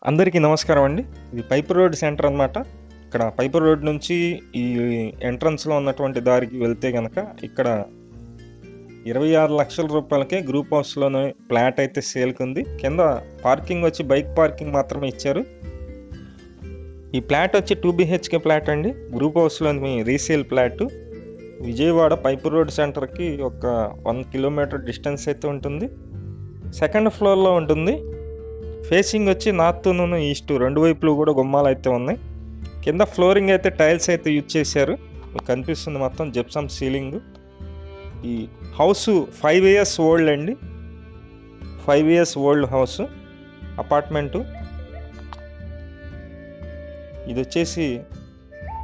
అందరికీ నమస్కారం అండి. ఇది పైపర్ రోడ్ సెంటర్ అనమాట. ఇక్కడ పైపర్ రోడ్ నుంచి ఈ ఎంట్రన్స్లో ఉన్నటువంటి దారికి వెళ్తే కనుక ఇక్కడ 26 లక్షల రూపాయలకే గ్రూప్ హౌస్లోనే ఫ్లాట్ అయితే సేల్కి ఉంది. కింద పార్కింగ్ వచ్చి బైక్ పార్కింగ్ మాత్రమే ఇచ్చారు. ఈ ఫ్లాట్ వచ్చి 2 BHK ఫ్లాట్ అండి. గ్రూప్ హౌస్లోని resale flat. Vijayawada piper road సెంటర్కి ఒక 1 కిలోమీటర్ డిస్టెన్స్ అయితే ఉంటుంది. సెకండ్ ఫ్లోర్లో ఉంటుంది. ఫేసింగ్ వచ్చి నార్త్ ఈస్ట్ రెండు వైపులు కూడా గుమ్మాలు అయితే ఉన్నాయి. కింద ఫ్లోరింగ్ అయితే టైల్స్ అయితే యూజ్ చేశారు. మీకు కనిపిస్తుంది మొత్తం జిప్సమ్ సీలింగ్. ఈ హౌస్ 5 years ఓల్డ్ అండి. 5 years ఓల్డ్ హౌస్ అపార్ట్మెంటు. ఇది వచ్చేసి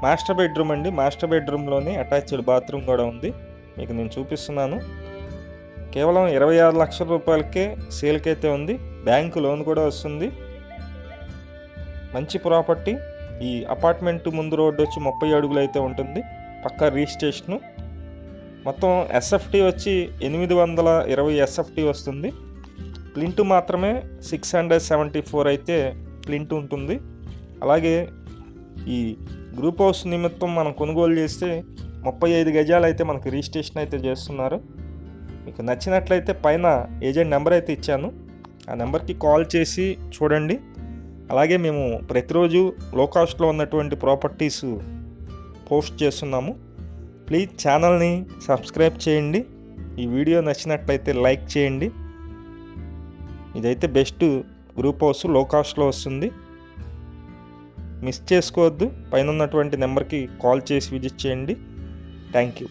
మాస్టర్ బెడ్రూమ్ అండి. మాస్టర్ బెడ్రూమ్లోని అటాచ్డ్ బాత్రూమ్ కూడా ఉంది. మీకు నేను చూపిస్తున్నాను. కేవలం 26 లక్షల రూపాయలకే సేల్కి అయితే ఉంది. బ్యాంకు లోన్ కూడా వస్తుంది. మంచి ప్రాపర్టీ. ఈ అపార్ట్మెంట్ ముందు రోడ్డు వచ్చి 30 అడుగులు అయితే ఉంటుంది. పక్కా రిజిస్ట్రేషను. మొత్తం SFT వచ్చి 820 SFT వస్తుంది. ప్లింట్ మాత్రమే 674 అయితే ప్లింట్ ఉంటుంది. అలాగే ఈ గ్రూప్ హౌస్ నిమిత్తం మనం కొనుగోలు చేస్తే 35 గజాలు అయితే మనకు రిజిస్ట్రేషన్ అయితే చేస్తున్నారు. మీకు నచ్చినట్లయితే పైన ఏజెంట్ నెంబర్ అయితే ఇచ్చాను. ఆ నెంబర్కి కాల్ చేసి చూడండి. అలాగే మేము ప్రతిరోజు లో కాస్ట్లో ఉన్నటువంటి ప్రాపర్టీస్ పోస్ట్ చేస్తున్నాము. ప్లీజ్ ఛానల్ని సబ్స్క్రైబ్ చేయండి. ఈ వీడియో నచ్చినట్లయితే లైక్ చేయండి. ఇదైతే బెస్ట్ గ్రూప్ హౌస్, లో కాస్ట్లో వస్తుంది. మిస్ చేసుకోవద్దు. పైన ఉన్నటువంటి నెంబర్కి కాల్ చేసి విజిట్ చేయండి. Thank you.